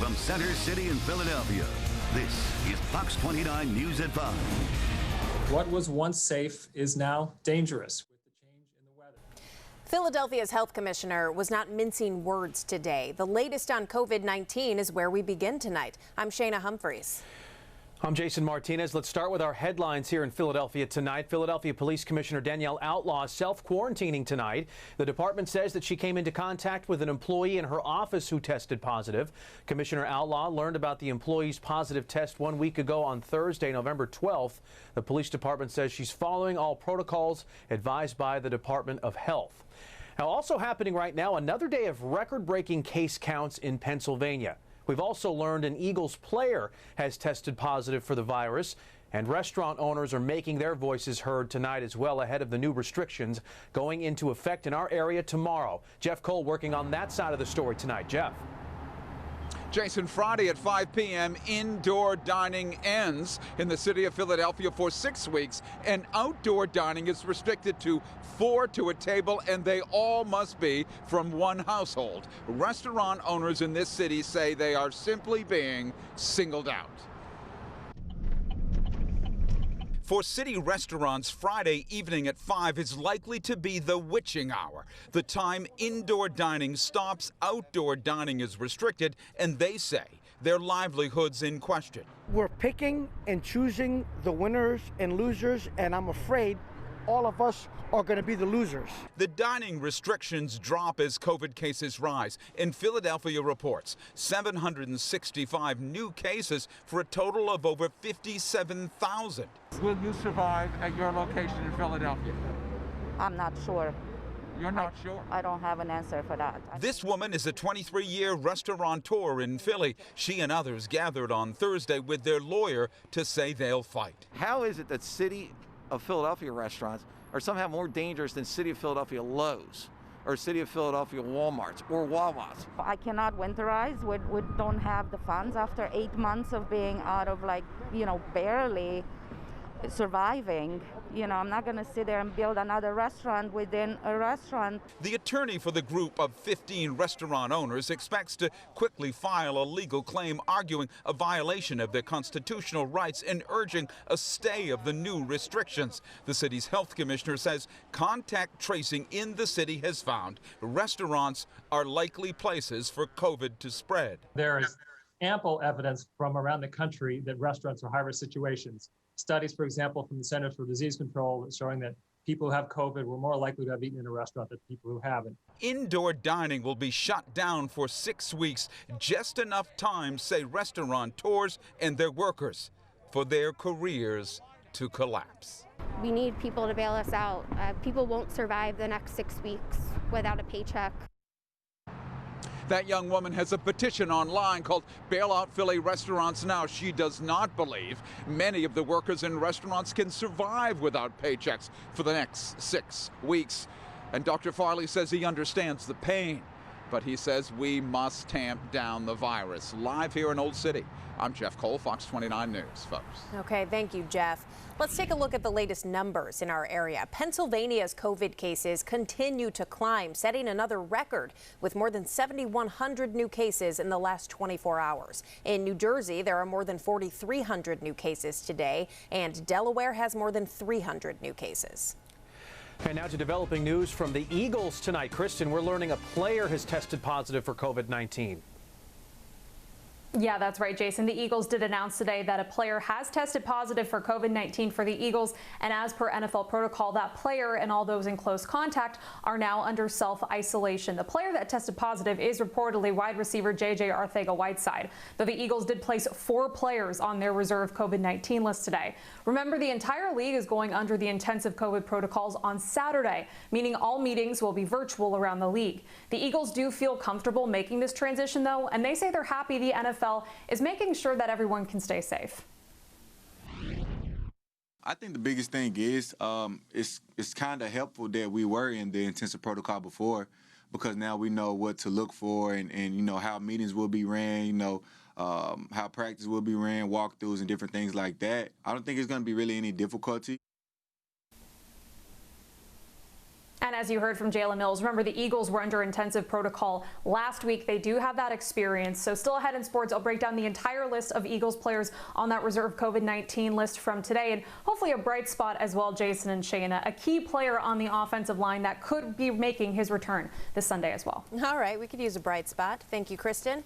from Center City in Philadelphia, this is Fox 29 News at 5. What was once safe is now dangerous with the change in the weather. Philadelphia's health commissioner was not mincing words today. The latest on COVID-19 is where we begin tonight. I'm Shayna Humphreys. I'm Jason Martinez. Let's start with our headlines here in Philadelphia tonight. Philadelphia Police Commissioner Danielle Outlaw self-quarantining tonight. The department says that she came into contact with an employee in her office who tested positive. Commissioner Outlaw learned about the employee's positive test 1 week ago on Thursday, November 12th. The police department says she's following all protocols advised by the Department of Health. Now, also happening right now, another day of record-breaking case counts in Pennsylvania. We've also learned an Eagles player has tested positive for the virus, and restaurant owners are making their voices heard tonight as well ahead of the new restrictions going into effect in our area tomorrow. Jeff Cole working on that side of the story tonight. Jeff. Jason, Friday at 5 p.m., indoor dining ends in the city of Philadelphia for 6 weeks, and outdoor dining is restricted to 4 to a table, and they all must be from one household. Restaurant owners in this city say they are simply being singled out. For city restaurants, Friday evening at 5 is likely to be the witching hour. The time indoor dining stops, outdoor dining is restricted, and they say their livelihood's in question. We're picking and choosing the winners and losers, and I'm afraid all of us are going to be the losers. The dining restrictions drop as COVID cases rise. And Philadelphia reports 765 new cases for a total of over 57,000. Will you survive at your location in Philadelphia? I'm not sure. You're not sure? I don't have an answer for that. This woman is a 23-year restaurateur in Philly. She and others gathered on Thursday with their lawyer to say they'll fight. How is it that City of Philadelphia restaurants are somehow more dangerous than City of Philadelphia Lowe's or City of Philadelphia Walmarts or Wawa's? I cannot winterize. We don't have the funds after 8 months of being out of, barely surviving. I'm not going to sit there and build another restaurant within a restaurant. The attorney for the group of 15 restaurant owners expects to quickly file a legal claim arguing a violation of their constitutional rights and urging a stay of the new restrictions. The city's health commissioner says contact tracing in the city has found restaurants are likely places for COVID to spread. There is ample evidence from around the country that restaurants are high-risk situations. Studies, for example, from the Centers for Disease Control showing that people who have COVID were more likely to have eaten in a restaurant than people who haven't. Indoor dining will be shut down for 6 weeks, just enough time, say restaurateurs and their workers, for their careers to collapse. We need people to bail us out. People won't survive the next 6 weeks without a paycheck. That young woman has a petition online called Bail Out Philly Restaurants Now. She does not believe many of the workers in restaurants can survive without paychecks for the next 6 weeks. And Dr. Farley says he understands the pain, but he says we must tamp down the virus. Live here in Old City, I'm Jeff Cole, Fox 29 News, folks. Okay, thank you, Jeff. Let's take a look at the latest numbers in our area. Pennsylvania's COVID cases continue to climb, setting another record with more than 7,100 new cases in the last 24 hours. In New Jersey, there are more than 4,300 new cases today, and Delaware has more than 300 new cases. And now to developing news from the Eagles tonight. Kristen, we're learning a player has tested positive for COVID-19. Yeah, that's right, Jason. The Eagles did announce today that a player has tested positive for COVID-19 for the Eagles. And as per NFL protocol, that player and all those in close contact are now under self-isolation. The player that tested positive is reportedly wide receiver J.J. Arcega-Whiteside, though the Eagles did place 4 players on their reserve COVID-19 list today. Remember, the entire league is going under the intensive COVID protocols on Saturday, meaning all meetings will be virtual around the league. The Eagles do feel comfortable making this transition, though, and they say they're happy the NFL is making sure that everyone can stay safe. I think the biggest thing is it's kind of helpful that we were in the intensive protocol before, because now we know what to look for and you know how meetings will be ran, how practice will be ran, walkthroughs and different things like that. I don't think it's going to be really any difficulty. And as you heard from Jalen Mills, remember the Eagles were under intensive protocol last week. They do have that experience. So still ahead in sports, I'll break down the entire list of Eagles players on that reserve COVID-19 list from today, and hopefully a bright spot as well, Jason and Shayna, a key player on the offensive line that could be making his return this Sunday as well. All right, we could use a bright spot. Thank you, Kristen.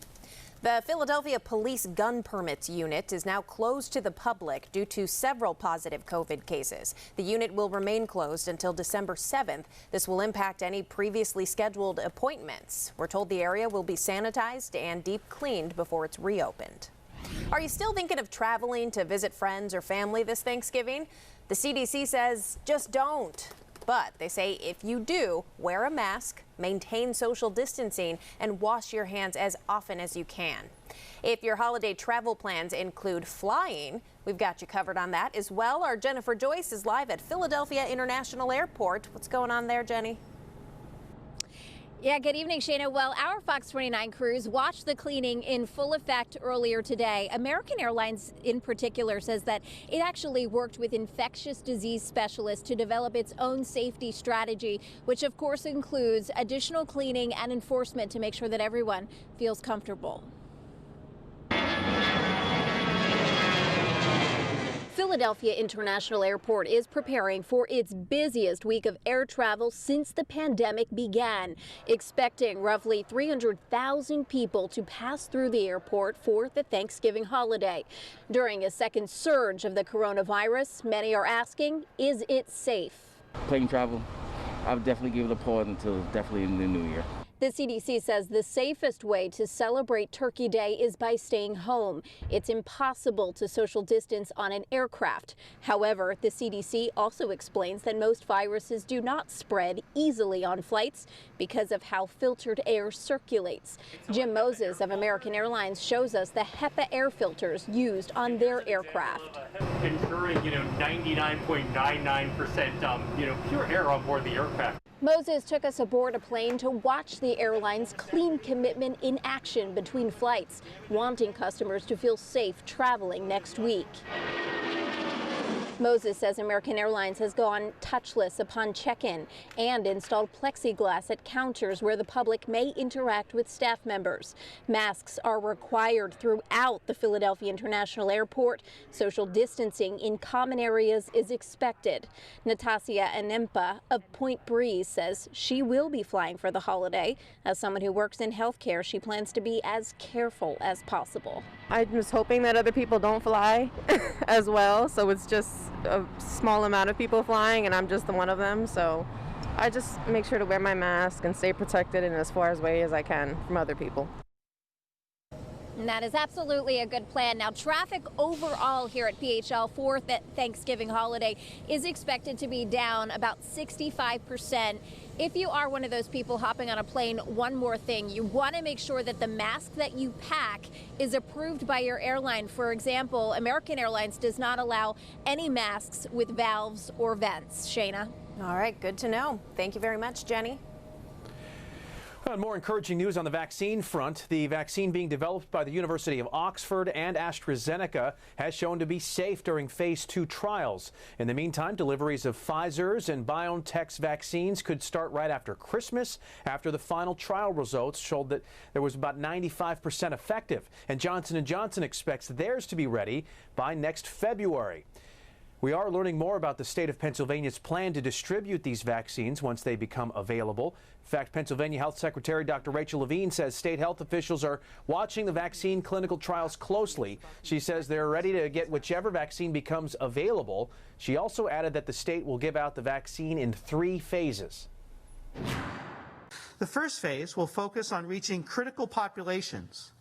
The Philadelphia Police Gun Permits Unit is now closed to the public due to several positive COVID cases. The unit will remain closed until December 7th. This will impact any previously scheduled appointments. We're told the area will be sanitized and deep cleaned before it's reopened. Are you still thinking of traveling to visit friends or family this Thanksgiving? The CDC says just don't. But they say if you do, wear a mask, maintain social distancing, and wash your hands as often as you can. If your holiday travel plans include flying, we've got you covered on that as well. Our Jennifer Joyce is live at Philadelphia International Airport. What's going on there, Jenny? Yeah, good evening, Shayna. Well, our Fox 29 crews watched the cleaning in full effect earlier today. American Airlines in particular says that it actually worked with infectious disease specialists to develop its own safety strategy, which of course includes additional cleaning and enforcement to make sure that everyone feels comfortable. Philadelphia International Airport is preparing for its busiest week of air travel since the pandemic began, expecting roughly 300,000 people to pass through the airport for the Thanksgiving holiday. During a second surge of the coronavirus, many are asking, is it safe? Plane travel, I would definitely give it a pause until definitely in the new year. The CDC says the safest way to celebrate Turkey Day is by staying home. It's impossible to social distance on an aircraft. However, the CDC also explains that most viruses do not spread easily on flights because of how filtered air circulates. Jim Moses of American Airlines shows us the HEPA air filters used on their aircraft. Ensuring, 99.99%, pure air on board the aircraft. Moses took us aboard a plane to watch the airline's clean commitment in action between flights, wanting customers to feel safe traveling next week. Moses says American Airlines has gone touchless upon check-in and installed plexiglass at counters where the public may interact with staff members. Masks are required throughout the Philadelphia International Airport. Social distancing in common areas is expected. Natasha Anempa of Point Breeze says she will be flying for the holiday. As someone who works in healthcare, she plans to be as careful as possible. I'm just hoping that other people don't fly as well, so it's just a small amount of people flying and I'm just the one of them, so I just make sure to wear my mask and stay protected in as far away as I can from other people. And that is absolutely a good plan. Now, traffic overall here at PHL for the Thanksgiving holiday is expected to be down about 65%. If you are one of those people hopping on a plane, one more thing, you want to make sure that the mask that you pack is approved by your airline. For example, American Airlines does not allow any masks with valves or vents. Shayna. All right, good to know. Thank you very much, Jenny. Well, more encouraging news on the vaccine front. The vaccine being developed by the University of Oxford and AstraZeneca has shown to be safe during phase 2 trials. In the meantime, deliveries of Pfizer's and BioNTech's vaccines could start right after Christmas, after the final trial results showed that there was about 95% effective. And Johnson & Johnson expects theirs to be ready by next February. We are learning more about the state of Pennsylvania's plan to distribute these vaccines once they become available. In fact, Pennsylvania Health Secretary Dr. Rachel Levine says state health officials are watching the vaccine clinical trials closely. She says they're ready to get whichever vaccine becomes available. She also added that the state will give out the vaccine in 3 phases. The first phase will focus on reaching critical populations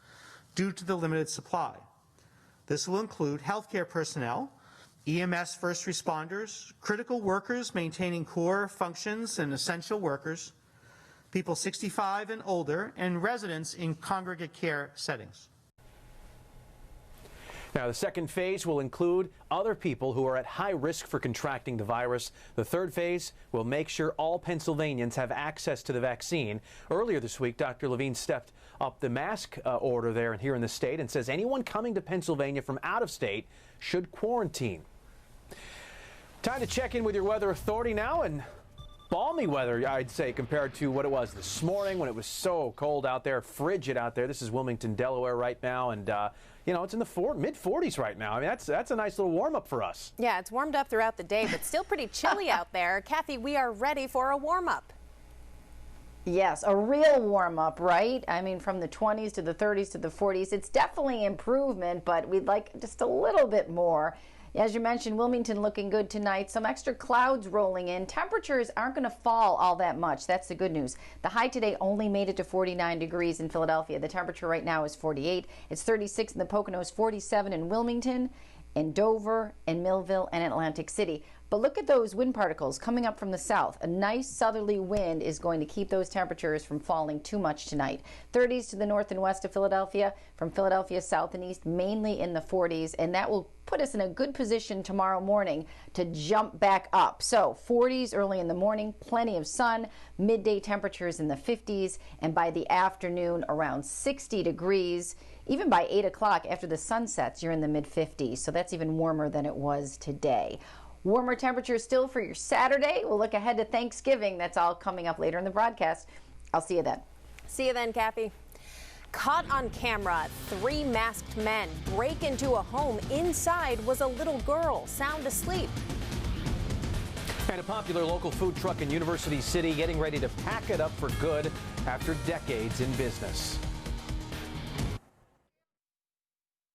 due to the limited supply. This will include healthcare personnel, EMS first responders, critical workers maintaining core functions and essential workers, people 65 and older, and residents in congregate care settings. Now, the second phase will include other people who are at high risk for contracting the virus. The third phase will make sure all Pennsylvanians have access to the vaccine. Earlier this week, Dr. Levine stepped up the mask order there and here in the state and says anyone coming to Pennsylvania from out of state should quarantine. Time to check in with your weather authority now, and balmy weather, I'd say, compared to what it was this morning when it was so cold out there, frigid out there. This is Wilmington, Delaware right now, and you know, it's in the mid-40s right now. I mean, that's a nice little warm-up for us. Yeah, it's warmed up throughout the day, but still pretty chilly out there. Kathy, we are ready for a warm-up. Yes, a real warm-up, right? I mean, from the 20s to the 30s to the 40s. It's definitely improvement, but we'd like just a little bit more. As you mentioned, Wilmington looking good tonight. Some extra clouds rolling in. Temperatures aren't going to fall all that much. That's the good news. The high today only made it to 49 degrees in Philadelphia. The temperature right now is 48. It's 36 in the Poconos, 47 in Wilmington, in Dover, in Millville, and Atlantic City. But look at those wind particles coming up from the south. A nice southerly wind is going to keep those temperatures from falling too much tonight. 30s to the north and west of Philadelphia, from Philadelphia south and east, mainly in the 40s, and that will put us in a good position tomorrow morning to jump back up. So 40s early in the morning, plenty of sun, midday temperatures in the 50s, and by the afternoon around 60 degrees. Even by 8 o'clock after the sun sets, you're in the mid-50s, so that's even warmer than it was today. Warmer temperatures still for your Saturday. We'll look ahead to Thanksgiving. That's all coming up later in the broadcast. I'll see you then. See you then, Kathy. Caught on camera, 3 masked men break into a home. Inside was a little girl sound asleep. And a popular local food truck in University City getting ready to pack it up for good after decades in business.